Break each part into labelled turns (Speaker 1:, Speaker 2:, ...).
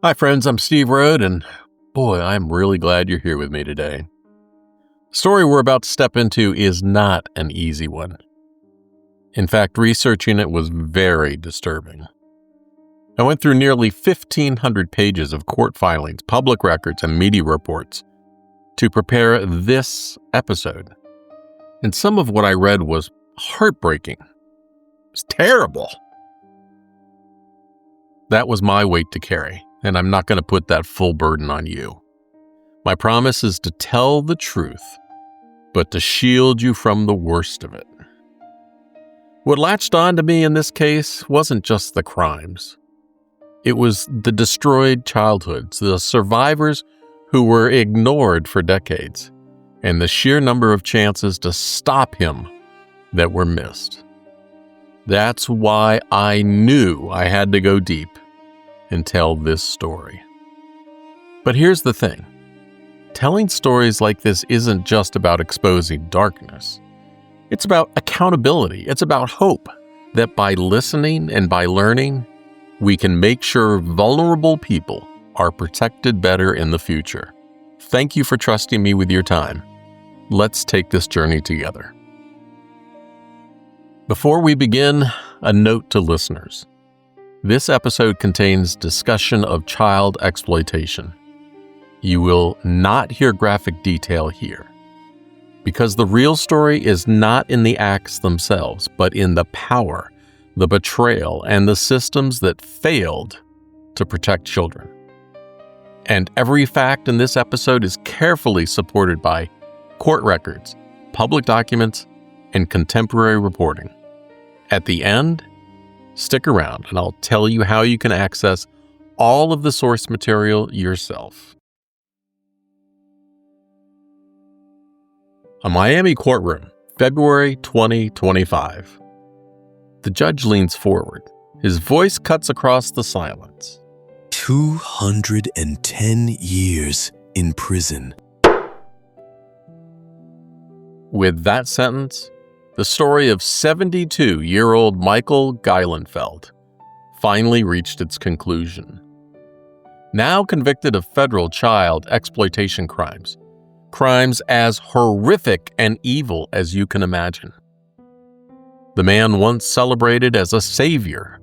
Speaker 1: Hi friends, I'm Steve Rode, and boy, I'm really glad you're here with me today. The story we're about to step into is not an easy one. In fact, researching it was very disturbing. I went through nearly 1,500 pages of court filings, public records, and media reports to prepare this episode. And some of what I read was heartbreaking. It was terrible. That was my weight to carry, and I'm not going to put that full burden on you. My promise is to tell the truth, but to shield you from the worst of it. What latched on to me in this case wasn't just the crimes. It was the destroyed childhoods, the survivors who were ignored for decades, and the sheer number of chances to stop him that were missed. That's why I knew I had to go deep and tell this story. But here's the thing. Telling stories like this isn't just about exposing darkness. It's about accountability. It's about hope that by listening and by learning, we can make sure vulnerable people are protected better in the future. Thank you for trusting me with your time. Let's take this journey together. Before we begin, a note to listeners. This episode contains discussion of child exploitation. You will not hear graphic detail here, because the real story is not in the acts themselves, but in the power, the betrayal, and the systems that failed to protect children. And every fact in this episode is carefully supported by court records, public documents, and contemporary reporting. At the end, stick around and I'll tell you how you can access all of the source material yourself. A Miami courtroom, February 2025. The judge leans forward. His voice cuts across the silence.
Speaker 2: 210 years in prison.
Speaker 1: With that sentence, the story of 72-year-old Michael Geilenfeld finally reached its conclusion. Now convicted of federal child exploitation crimes as horrific and evil as you can imagine. The man once celebrated as a savior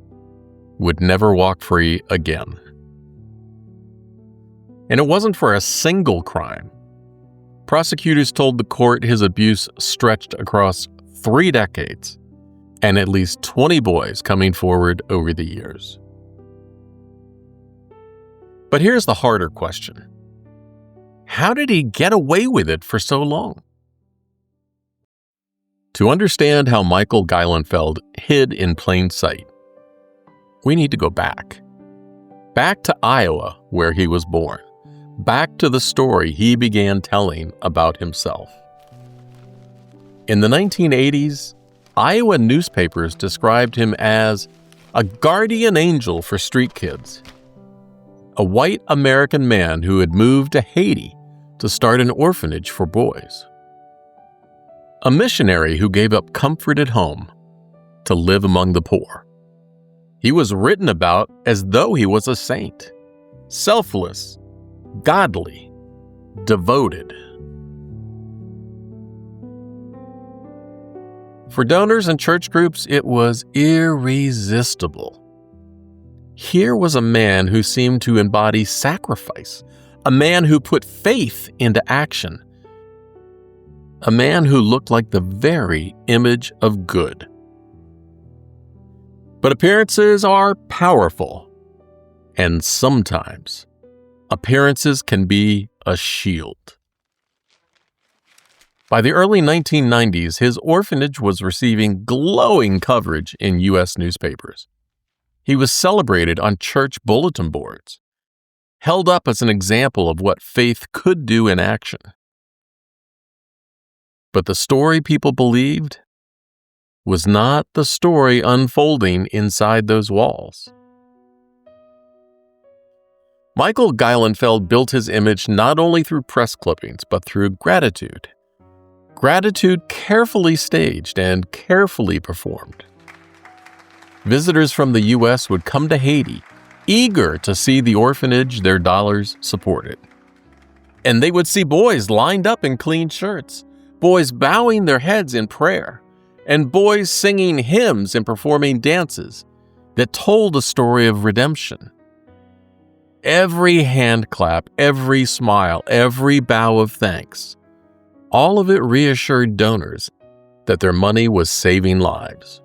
Speaker 1: would never walk free again. And it wasn't for a single crime. Prosecutors told the court his abuse stretched across 3 decades, and at least 20 boys coming forward over the years. But here's the harder question. How did he get away with it for so long? To understand how Michael Geilenfeld hid in plain sight, we need to go back. Back to Iowa, where he was born. Back to the story he began telling about himself. In the 1980s, Iowa newspapers described him as a guardian angel for street kids, a white American man who had moved to Haiti to start an orphanage for boys, a missionary who gave up comfort at home to live among the poor. He was written about as though he was a saint, selfless, godly, devoted. For donors and church groups, it was irresistible. Here was a man who seemed to embody sacrifice, a man who put faith into action, a man who looked like the very image of good. But appearances are powerful, and sometimes appearances can be a shield. By the early 1990s, his orphanage was receiving glowing coverage in U.S. newspapers. He was celebrated on church bulletin boards, held up as an example of what faith could do in action. But the story people believed was not the story unfolding inside those walls. Michael Geilenfeld built his image not only through press clippings, but through gratitude. Gratitude carefully staged and carefully performed. Visitors from the U.S. would come to Haiti eager to see the orphanage their dollars supported. And they would see boys lined up in clean shirts, boys bowing their heads in prayer, and boys singing hymns and performing dances that told a story of redemption. Every hand clap, every smile, every bow of thanks, all of it reassured donors that their money was saving lives.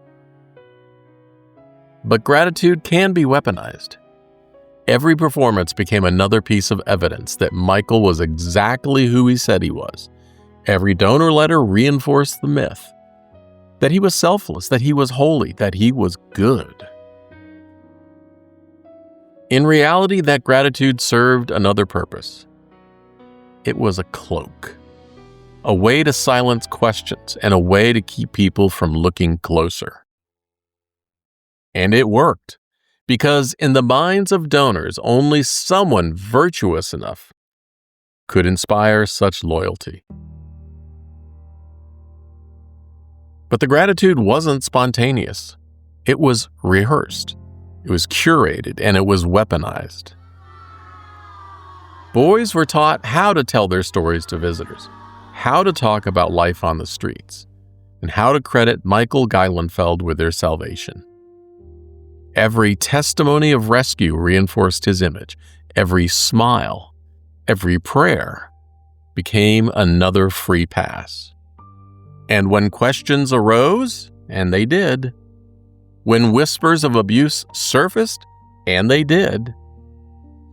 Speaker 1: But gratitude can be weaponized. Every performance became another piece of evidence that Michael was exactly who he said he was. Every donor letter reinforced the myth that he was selfless, that he was holy, that he was good. In reality, that gratitude served another purpose. It was a cloak, a way to silence questions and a way to keep people from looking closer. And it worked, because in the minds of donors, only someone virtuous enough could inspire such loyalty. But the gratitude wasn't spontaneous. It was rehearsed. It was curated, and it was weaponized. Boys were taught how to tell their stories to visitors, how to talk about life on the streets, and how to credit Michael Geilenfeld with their salvation. Every testimony of rescue reinforced his image. Every smile, every prayer became another free pass. And when questions arose, and they did, when whispers of abuse surfaced, and they did,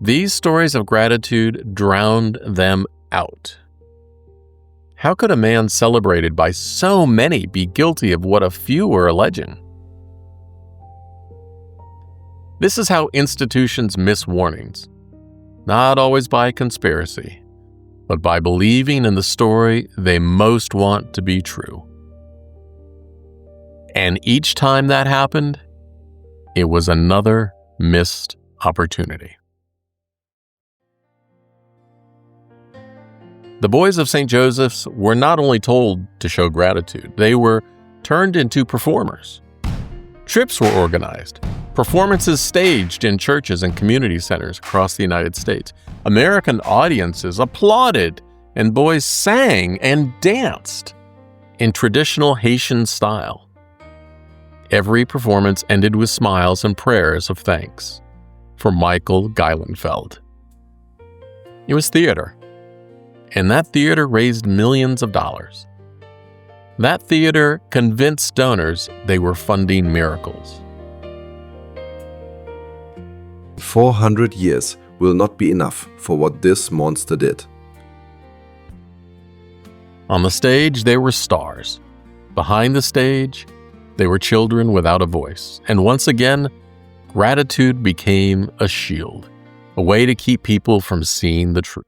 Speaker 1: these stories of gratitude drowned them out. How could a man celebrated by so many be guilty of what a few were alleging? This is how institutions miss warnings, not always by conspiracy, but by believing in the story they most want to be true. And each time that happened, it was another missed opportunity. The boys of St. Joseph's were not only told to show gratitude, they were turned into performers. Trips were organized, performances staged in churches and community centers across the United States. American audiences applauded, and boys sang and danced in traditional Haitian style. Every performance ended with smiles and prayers of thanks for Michael Geilenfeld. It was theater, and that theater raised millions of dollars. That theater convinced donors they were funding miracles.
Speaker 3: 400 years will not be enough for what this monster did.
Speaker 1: On the stage, they were stars. Behind the stage, they were children without a voice. And once again, gratitude became a shield, a way to keep people from seeing the truth.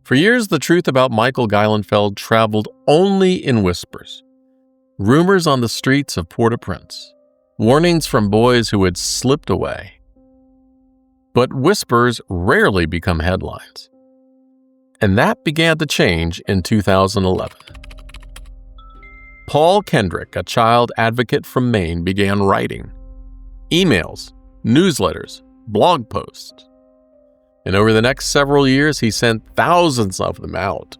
Speaker 1: For years, the truth about Michael Geilenfeld traveled only in whispers. Rumors on the streets of Port-au-Prince, warnings from boys who had slipped away. But whispers rarely become headlines. And that began to change in 2011. Paul Kendrick, a child advocate from Maine, began writing emails, newsletters, blog posts. And over the next several years, he sent thousands of them out.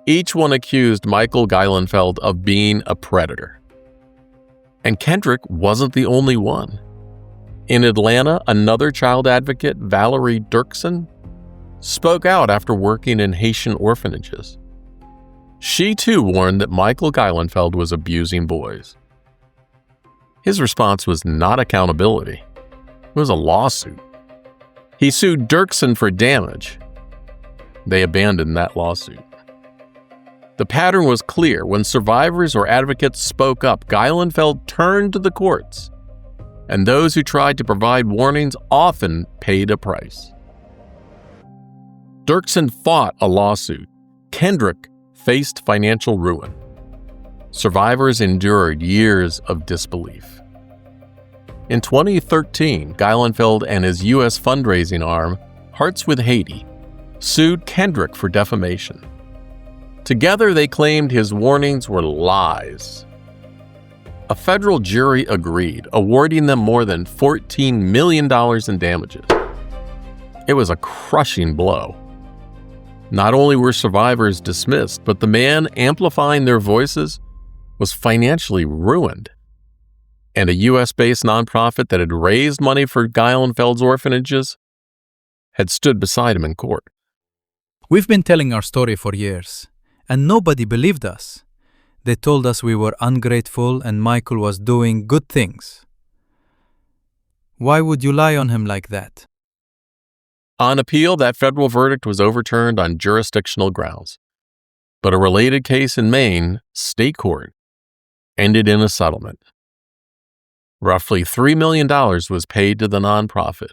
Speaker 1: Each one accused Michael Geilenfeld of being a predator. And Kendrick wasn't the only one. In Atlanta, another child advocate, Valerie Dirksen, spoke out after working in Haitian orphanages. She too warned that Michael Geilenfeld was abusing boys. His response was not accountability. It was a lawsuit. He sued Dirksen for damage. They abandoned that lawsuit. The pattern was clear. When survivors or advocates spoke up, Geilenfeld turned to the courts, and those who tried to provide warnings often paid a price. Dirksen fought a lawsuit. Kendrick faced financial ruin. Survivors endured years of disbelief. In 2013, Geilenfeld and his U.S. fundraising arm, Hearts with Haiti, sued Kendrick for defamation. Together, they claimed his warnings were lies. A federal jury agreed, awarding them more than $14 million in damages. It was a crushing blow. Not only were survivors dismissed, but the man amplifying their voices was financially ruined. And a U.S.-based nonprofit that had raised money for Geilenfeld's orphanages had stood beside him in court.
Speaker 4: We've been telling our story for years, and nobody believed us. They told us we were ungrateful and Michael was doing good things. Why would you lie on him like that?
Speaker 1: On appeal, that federal verdict was overturned on jurisdictional grounds. But a related case in Maine, state court, ended in a settlement. Roughly $3 million was paid to the nonprofit,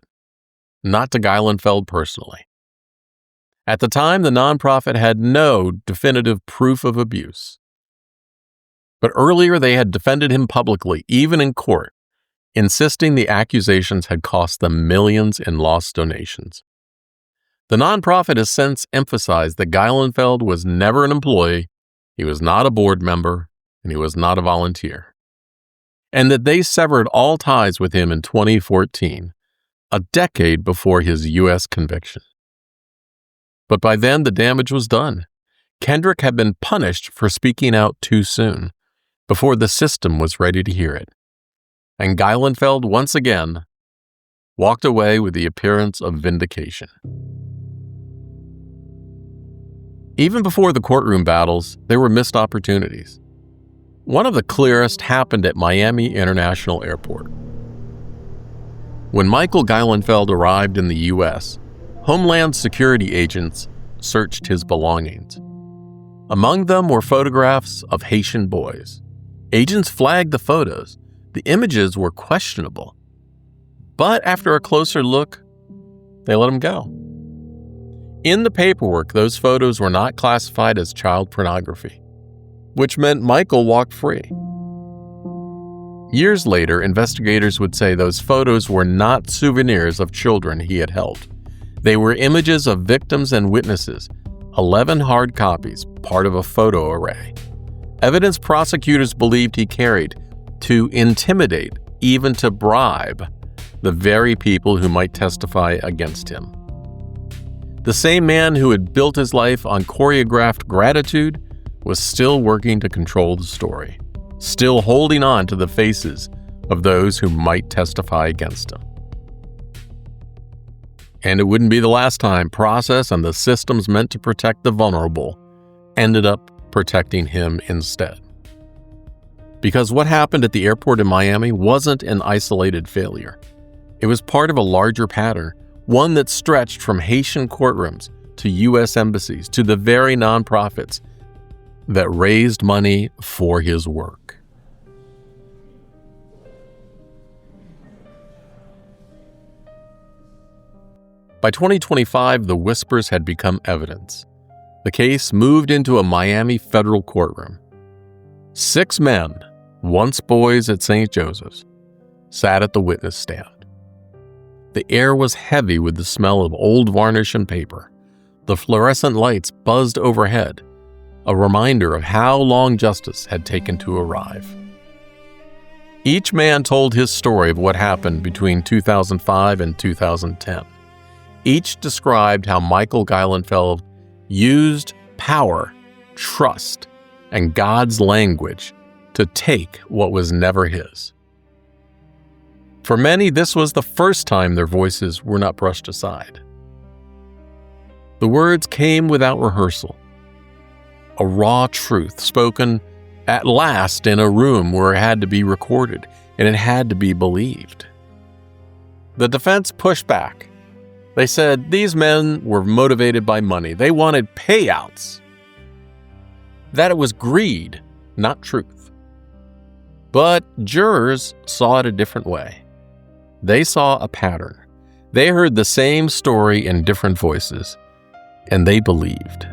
Speaker 1: not to Geilenfeld personally. At the time, the nonprofit had no definitive proof of abuse. But earlier, they had defended him publicly, even in court, insisting the accusations had cost them millions in lost donations. The nonprofit has since emphasized that Geilenfeld was never an employee, he was not a board member, and he was not a volunteer, and that they severed all ties with him in 2014, a decade before his U.S. conviction. But by then, the damage was done. Kendrick had been punished for speaking out too soon, before the system was ready to hear it. And Geilenfeld, once again, walked away with the appearance of vindication. Even before the courtroom battles, there were missed opportunities. One of the clearest happened at Miami International Airport. When Michael Geilenfeld arrived in the U.S., Homeland Security agents searched his belongings. Among them were photographs of Haitian boys. Agents flagged the photos. The images were questionable. But after a closer look, they let him go. In the paperwork, those photos were not classified as child pornography, which meant Michael walked free. Years later, investigators would say those photos were not souvenirs of children he had helped. They were images of victims and witnesses, 11 hard copies, part of a photo array. Evidence prosecutors believed he carried to intimidate, even to bribe, the very people who might testify against him. The same man who had built his life on choreographed gratitude was still working to control the story, still holding on to the faces of those who might testify against him. And it wouldn't be the last time process and the systems meant to protect the vulnerable ended up protecting him instead. Because what happened at the airport in Miami wasn't an isolated failure. It was part of a larger pattern, one that stretched from Haitian courtrooms to U.S. embassies to the very nonprofits that raised money for his work. By 2025, the whispers had become evidence. The case moved into a Miami federal courtroom. 6 men, once boys at St. Joseph's, sat at the witness stand. The air was heavy with the smell of old varnish and paper. The fluorescent lights buzzed overhead, a reminder of how long justice had taken to arrive. Each man told his story of what happened between 2005 and 2010. Each described how Michael Geilenfeld used power, trust, and God's language to take what was never his. For many, this was the first time their voices were not brushed aside. The words came without rehearsal, a raw truth spoken at last in a room where it had to be recorded and it had to be believed. The defense pushed back. They said these men were motivated by money. They wanted payouts. That it was greed, not truth. But jurors saw it a different way. They saw a pattern. They heard the same story in different voices, and they believed.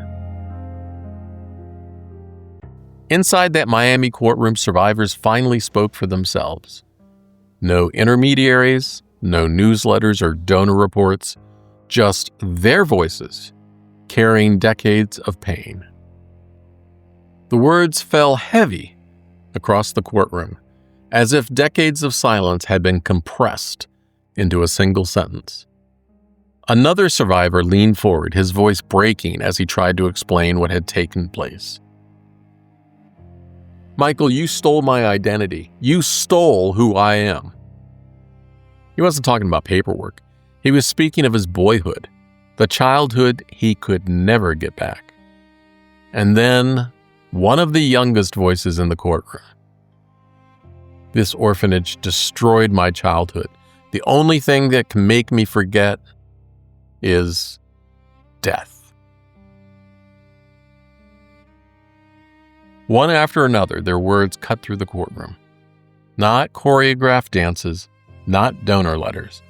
Speaker 1: Inside that Miami courtroom, survivors finally spoke for themselves. No intermediaries, no newsletters or donor reports, just their voices, carrying decades of pain. The words fell heavy across the courtroom, as if decades of silence had been compressed into a single sentence. Another survivor leaned forward, his voice breaking as he tried to explain what had taken place. "Michael, you stole my identity. You stole who I am." He wasn't talking about paperwork. He was speaking of his boyhood, the childhood he could never get back. And then, one of the youngest voices in the courtroom. "This orphanage destroyed my childhood. The only thing that can make me forget is death." One after another, their words cut through the courtroom. Not choreographed dances, not donor letters,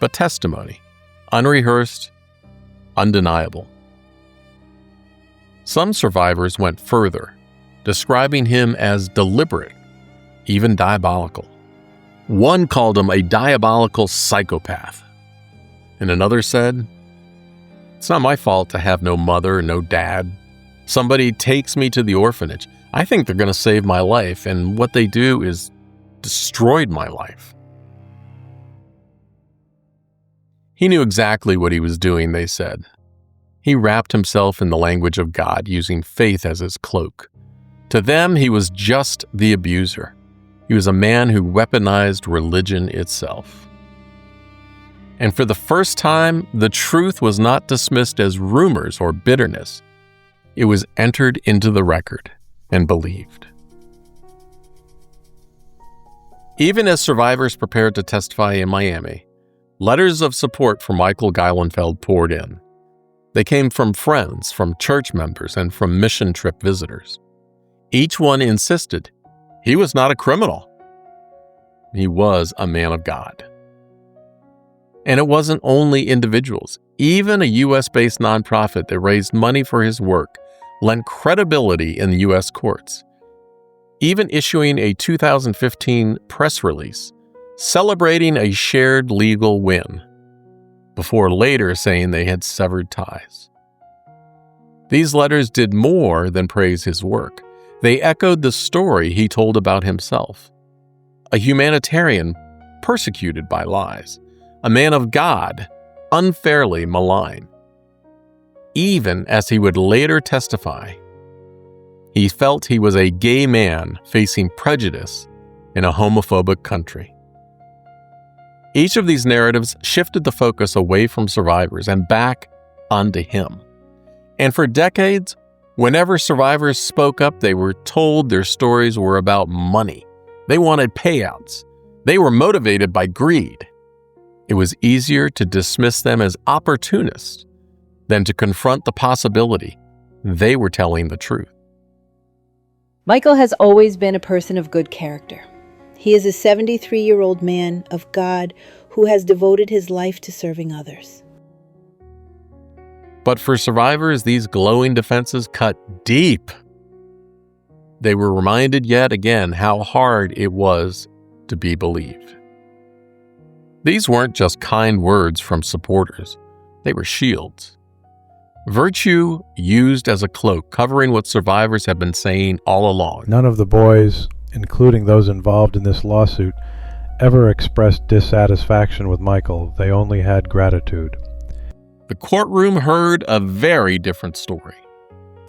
Speaker 1: but testimony, unrehearsed, undeniable. Some survivors went further, describing him as deliberate, even diabolical. One called him a diabolical psychopath, and another said, "It's not my fault to have no mother, no dad. Somebody takes me to the orphanage. I think they're going to save my life, and what they do is destroyed my life." He knew exactly what he was doing, they said. He wrapped himself in the language of God, using faith as his cloak. To them, he was just the abuser. He was a man who weaponized religion itself. And for the first time, the truth was not dismissed as rumors or bitterness. It was entered into the record and believed. Even as survivors prepared to testify in Miami, letters of support for Michael Geilenfeld poured in. They came from friends, from church members, and from mission trip visitors. Each one insisted he was not a criminal. He was a man of God. And it wasn't only individuals. Even a U.S.-based nonprofit that raised money for his work lent credibility in the U.S. courts, even issuing a 2015 press release celebrating a shared legal win, before later saying they had severed ties. These letters did more than praise his work. They echoed the story he told about himself. A humanitarian persecuted by lies. A man of God, unfairly maligned. Even as he would later testify, he felt he was a gay man facing prejudice in a homophobic country. Each of these narratives shifted the focus away from survivors and back onto him. And for decades, whenever survivors spoke up, they were told their stories were about money. They wanted payouts. They were motivated by greed. It was easier to dismiss them as opportunists than to confront the possibility they were telling the truth.
Speaker 5: Michael has always been a person of good character. He is a 73-year-old man of God who has devoted his life to serving others.
Speaker 1: But for survivors, these glowing defenses cut deep. They were reminded yet again how hard it was to be believed. These weren't just kind words from supporters. They were shields. Virtue used as a cloak, covering what survivors have been saying all along.
Speaker 6: None of the boys, including those involved in this lawsuit, ever expressed dissatisfaction with Michael. They only had gratitude.
Speaker 1: The courtroom heard a very different story.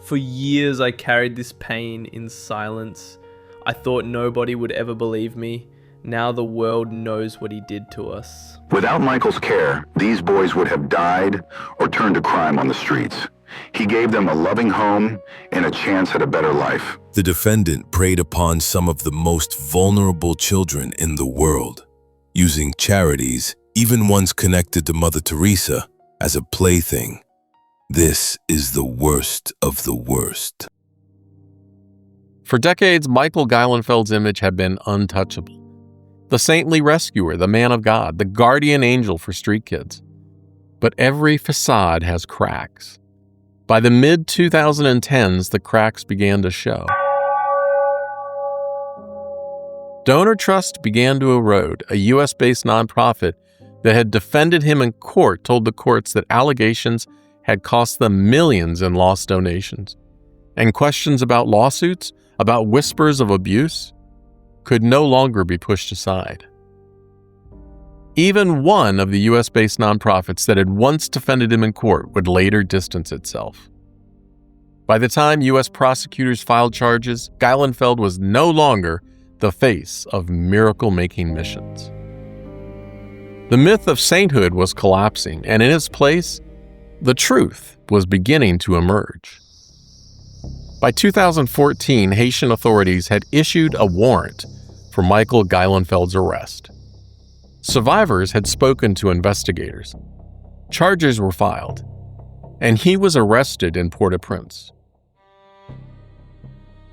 Speaker 7: For years I carried this pain in silence. I thought nobody would ever believe me. Now the world knows what he did to us.
Speaker 8: Without Michael's care, these boys would have died or turned to crime on the streets. He gave them a loving home and a chance at a better life.
Speaker 2: The defendant preyed upon some of the most vulnerable children in the world, using charities, even ones connected to Mother Teresa, as a plaything. This is the worst of the worst.
Speaker 1: For decades, Michael Geilenfeld's image had been untouchable. The saintly rescuer, the man of God, the guardian angel for street kids. But every facade has cracks. By the mid-2010s, the cracks began to show. Donor trust began to erode. A U.S.-based nonprofit that had defended him in court told the courts that allegations had cost them millions in lost donations. And questions about lawsuits, about whispers of abuse, could no longer be pushed aside. Even one of the US-based nonprofits that had once defended him in court would later distance itself. By the time US prosecutors filed charges, Geilenfeld was no longer the face of miracle-making missions. The myth of sainthood was collapsing, and in its place, the truth was beginning to emerge. By 2014, Haitian authorities had issued a warrant for Michael Geilenfeld's arrest. Survivors had spoken to investigators. Charges were filed, and he was arrested in Port-au-Prince.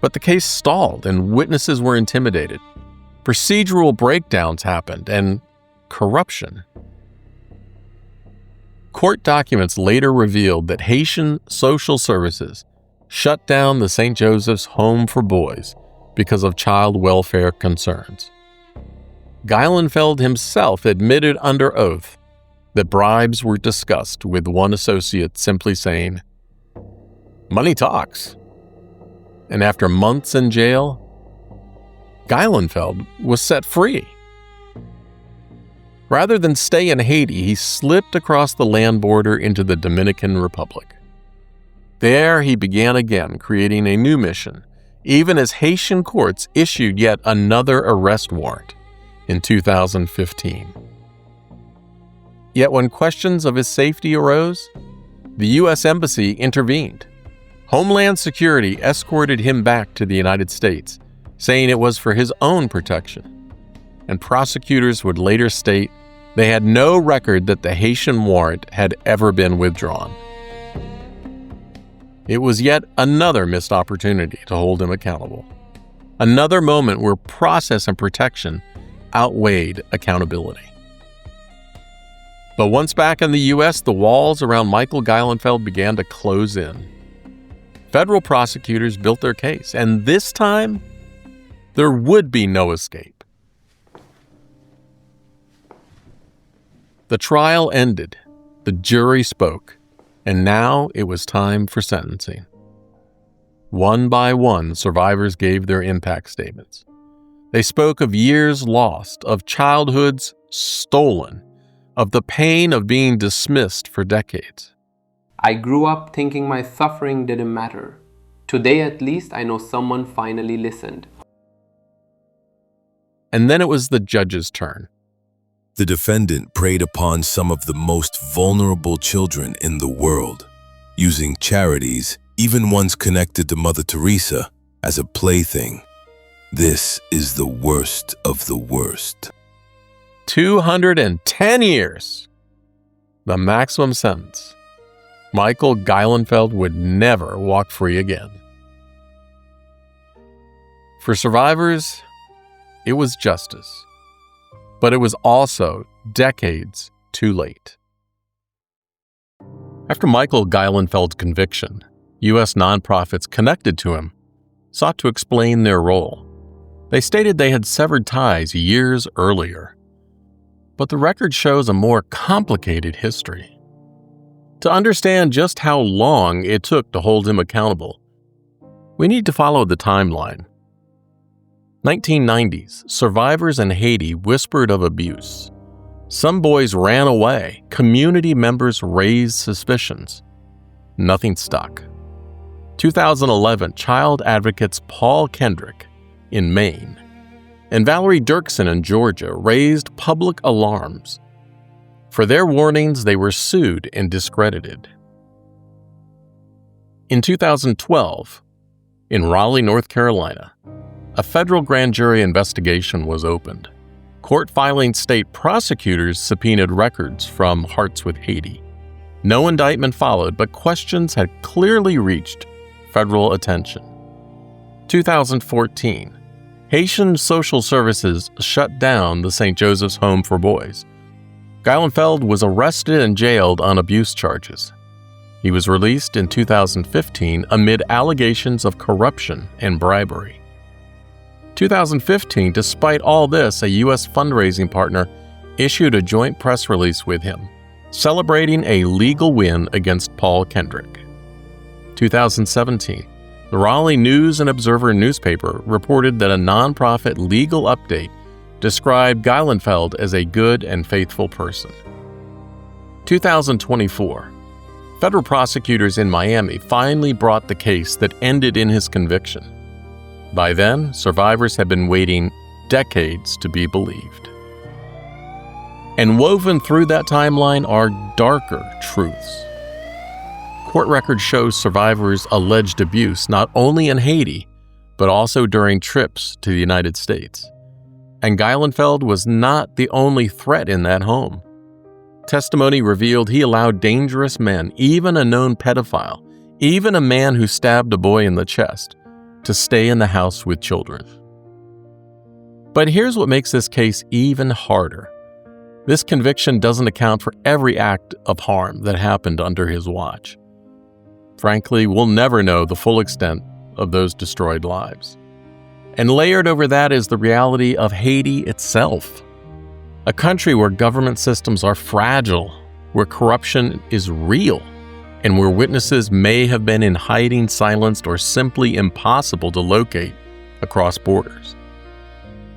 Speaker 1: But the case stalled, and witnesses were intimidated. Procedural breakdowns happened, and corruption. Court documents later revealed that Haitian social services shut down the St. Joseph's Home for Boys because of child welfare concerns. Geilenfeld himself admitted under oath that bribes were discussed, with one associate simply saying, "Money talks." And after months in jail, Geilenfeld was set free. Rather than stay in Haiti, he slipped across the land border into the Dominican Republic. There he began again, creating a new mission, even as Haitian courts issued yet another arrest warrant in 2015. Yet when questions of his safety arose, the U.S. Embassy intervened. Homeland Security escorted him back to the United States, saying it was for his own protection. And prosecutors would later state they had no record that the Haitian warrant had ever been withdrawn. It was yet another missed opportunity to hold him accountable. Another moment where process and protection outweighed accountability. But once back in the U.S., the walls around Michael Geilenfeld began to close in. Federal prosecutors built their case, and this time, there would be no escape. The trial ended, the jury spoke, and now it was time for sentencing. One by one, survivors gave their impact statements. They spoke of years lost, of childhoods stolen, of the pain of being dismissed for decades.
Speaker 9: I grew up thinking my suffering didn't matter. Today, at least, I know someone finally listened.
Speaker 1: And then it was the judge's turn.
Speaker 2: The defendant preyed upon some of the most vulnerable children in the world, using charities, even ones connected to Mother Teresa, as a plaything. This is the worst of the worst.
Speaker 1: 210 years. The maximum sentence. Michael Geilenfeld would never walk free again. For survivors, it was justice. But it was also decades too late. After Michael Geilenfeld's conviction, U.S. nonprofits connected to him sought to explain their role. They stated they had severed ties years earlier. But the record shows a more complicated history. To understand just how long it took to hold him accountable, we need to follow the timeline. 1990s, survivors in Haiti whispered of abuse. Some boys ran away. Community members raised suspicions. Nothing stuck. 2011, child advocates Paul Kendrick in Maine and Valerie Dirksen in Georgia raised public alarms. For their warnings, they were sued and discredited. In 2012, in Raleigh, North Carolina, a federal grand jury investigation was opened. Court-filing state prosecutors subpoenaed records from Hearts with Haiti. No indictment followed, but questions had clearly reached federal attention. 2014, Haitian social services shut down the St. Joseph's Home for Boys. Geilenfeld was arrested and jailed on abuse charges. He was released in 2015 amid allegations of corruption and bribery. 2015, despite all this, a U.S. fundraising partner issued a joint press release with him, celebrating a legal win against Paul Kendrick. 2017, The Raleigh News and Observer newspaper reported that a nonprofit legal update described Geilenfeld as a good and faithful person. 2024. Federal prosecutors in Miami finally brought the case that ended in his conviction. By then, survivors had been waiting decades to be believed. And woven through that timeline are darker truths. Court records show survivors' alleged abuse not only in Haiti, but also during trips to the United States. And Geilenfeld was not the only threat in that home. Testimony revealed he allowed dangerous men, even a known pedophile, even a man who stabbed a boy in the chest, to stay in the house with children. But here's what makes this case even harder. This conviction doesn't account for every act of harm that happened under his watch. Frankly, we'll never know the full extent of those destroyed lives. And layered over that is the reality of Haiti itself. A country where government systems are fragile, where corruption is real, and where witnesses may have been in hiding, silenced, or simply impossible to locate across borders.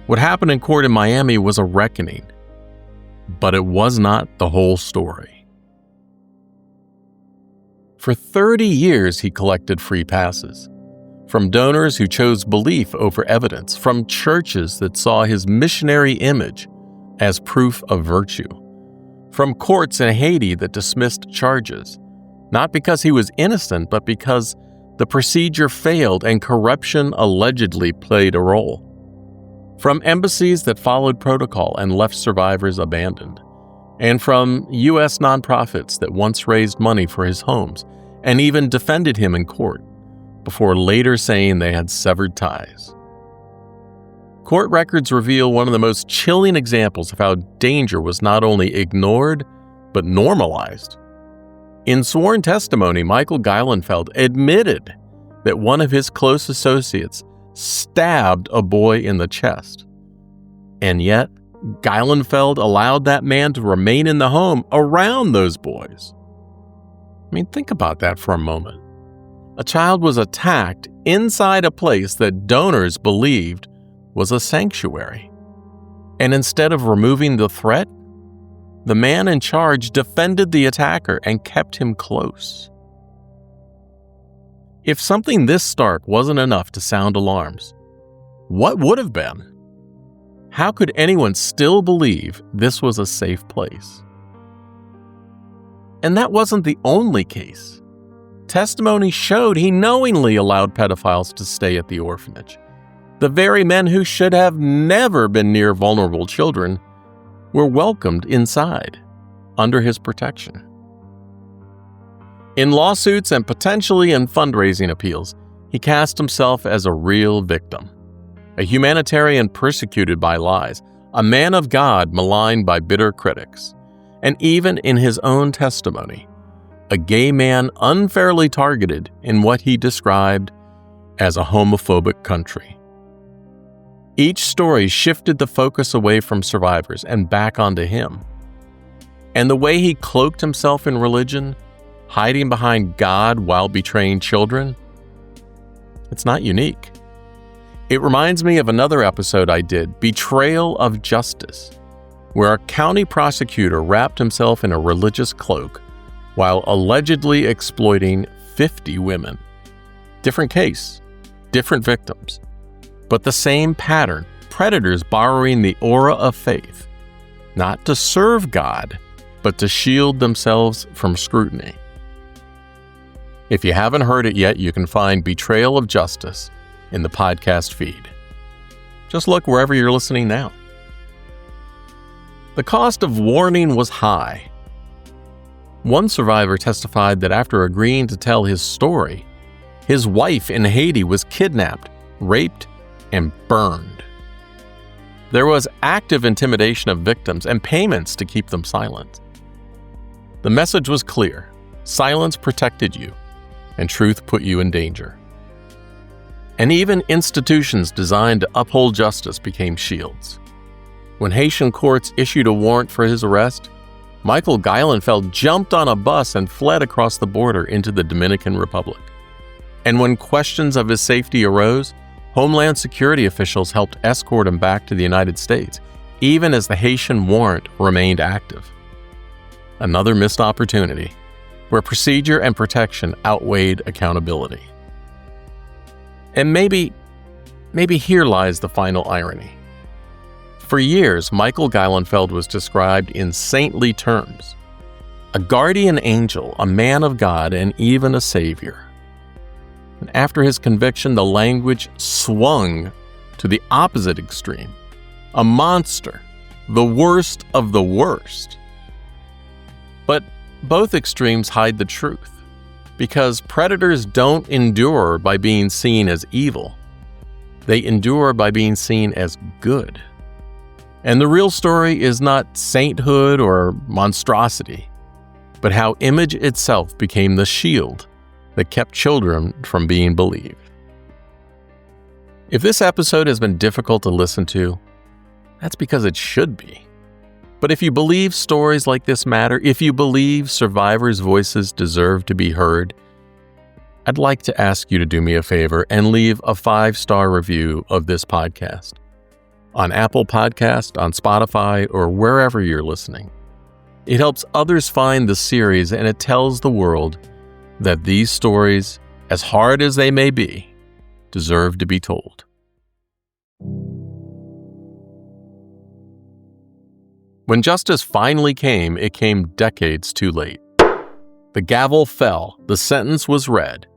Speaker 1: What happened in court in Miami was a reckoning, but it was not the whole story. For 30 years, he collected free passes. From donors who chose belief over evidence, from churches that saw his missionary image as proof of virtue, from courts in Haiti that dismissed charges, not because he was innocent, but because the procedure failed and corruption allegedly played a role, from embassies that followed protocol and left survivors abandoned, and from U.S. nonprofits that once raised money for his homes and even defended him in court, before later saying they had severed ties. Court records reveal one of the most chilling examples of how danger was not only ignored, but normalized. In sworn testimony, Michael Geilenfeld admitted that one of his close associates stabbed a boy in the chest. And yet, Geilenfeld allowed that man to remain in the home around those boys. I mean, think about that for a moment. A child was attacked inside a place that donors believed was a sanctuary. And instead of removing the threat, the man in charge defended the attacker and kept him close. If something this stark wasn't enough to sound alarms, what would have been? How could anyone still believe this was a safe place? And that wasn't the only case. Testimony showed he knowingly allowed pedophiles to stay at the orphanage. The very men who should have never been near vulnerable children were welcomed inside, under his protection. In lawsuits and potentially in fundraising appeals, he cast himself as a real victim, a humanitarian persecuted by lies, a man of God maligned by bitter critics, and even in his own testimony, a gay man unfairly targeted in what he described as a homophobic country. Each story shifted the focus away from survivors and back onto him. And the way he cloaked himself in religion, hiding behind God while betraying children, it's not unique. It reminds me of another episode I did, Betrayal of Justice, where a county prosecutor wrapped himself in a religious cloak while allegedly exploiting 50 women. Different case, different victims, but the same pattern, predators borrowing the aura of faith, not to serve God, but to shield themselves from scrutiny. If you haven't heard it yet, you can find Betrayal of Justice in the podcast feed. Just look wherever you're listening now. The cost of warning was high. One survivor testified that after agreeing to tell his story, his wife in Haiti was kidnapped, raped, and burned. There was active intimidation of victims and payments to keep them silent. The message was clear: silence protected you, and truth put you in danger. And even institutions designed to uphold justice became shields. When Haitian courts issued a warrant for his arrest, Michael Geilenfeld jumped on a bus and fled across the border into the Dominican Republic. And when questions of his safety arose, Homeland Security officials helped escort him back to the United States, even as the Haitian warrant remained active. Another missed opportunity, where procedure and protection outweighed accountability. And maybe here lies the final irony. For years, Michael Geilenfeld was described in saintly terms, a guardian angel, a man of God, and even a savior. And after his conviction, the language swung to the opposite extreme, a monster, the worst of the worst. But both extremes hide the truth, because predators don't endure by being seen as evil. They endure by being seen as good. And the real story is not sainthood or monstrosity, but how image itself became the shield that kept children from being believed. If this episode has been difficult to listen to, that's because it should be. But if you believe stories like this matter, if you believe survivors' voices deserve to be heard, I'd like to ask you to do me a favor and leave a 5-star review of this podcast on Apple Podcast, on Spotify, or wherever you're listening. It helps others find the series, and it tells the world that these stories, as hard as they may be, deserve to be told. When justice finally came, it came decades too late. The gavel fell, the sentence was read,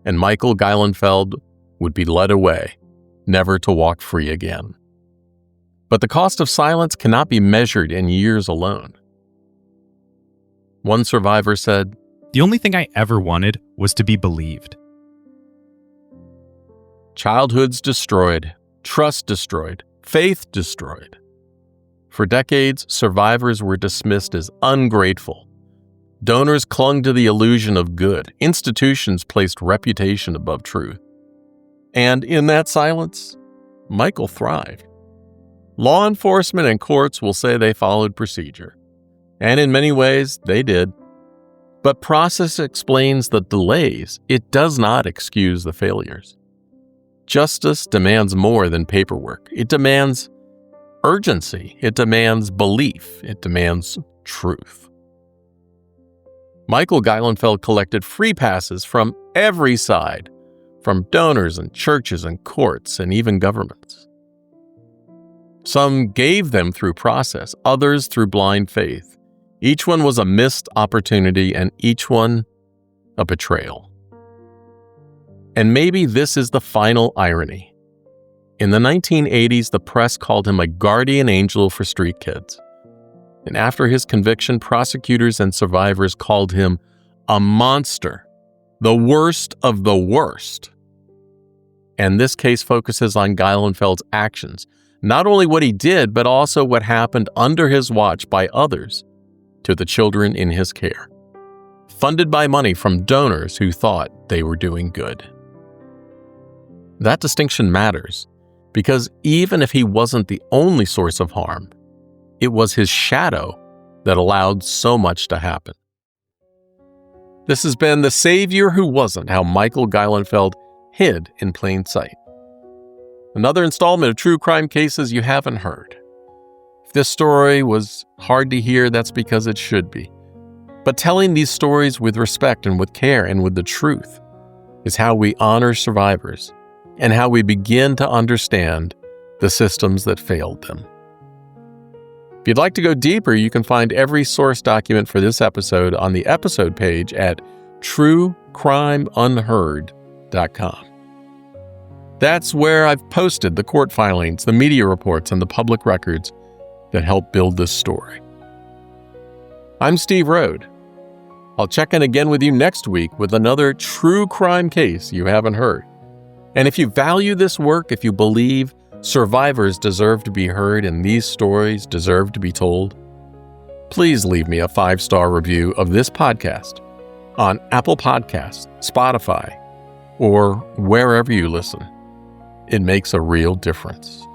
Speaker 1: and Michael Geilenfeld would be led away, never to walk free again. But the cost of silence cannot be measured in years alone. One survivor said,
Speaker 10: "The only thing I ever wanted was to be believed."
Speaker 1: Childhoods destroyed, trust destroyed, faith destroyed. For decades, survivors were dismissed as ungrateful. Donors clung to the illusion of good. Institutions placed reputation above truth. And in that silence, Michael thrived. Law enforcement and courts will say they followed procedure. And in many ways, they did. But process explains the delays. It does not excuse the failures. Justice demands more than paperwork. It demands urgency. It demands belief. It demands truth. Michael Geilenfeld collected free passes from every side, from donors and churches and courts and even governments. Some gave them through process, others through blind faith. Each one was a missed opportunity, and each one a betrayal. And maybe this is the final irony. In the 1980s, the press called him a guardian angel for street kids. And after his conviction, prosecutors and survivors called him a monster, the worst of the worst. And this case focuses on Geilenfeld's actions, not only what he did, but also what happened under his watch by others to the children in his care, funded by money from donors who thought they were doing good. That distinction matters, because even if he wasn't the only source of harm, it was his shadow that allowed so much to happen. This has been The Savior Who Wasn't, How Michael Geilenfeld Hid in Plain Sight. Another installment of true crime cases you haven't heard. If this story was hard to hear, that's because it should be. But telling these stories with respect and with care and with the truth is how we honor survivors and how we begin to understand the systems that failed them. If you'd like to go deeper, you can find every source document for this episode on the episode page at truecrimeunheard.com. That's where I've posted the court filings, the media reports, and the public records that help build this story. I'm Steve Rode. I'll check in again with you next week with another true crime case you haven't heard. And if you value this work, if you believe survivors deserve to be heard and these stories deserve to be told, please leave me a 5-star review of this podcast on Apple Podcasts, Spotify, or wherever you listen. It makes a real difference.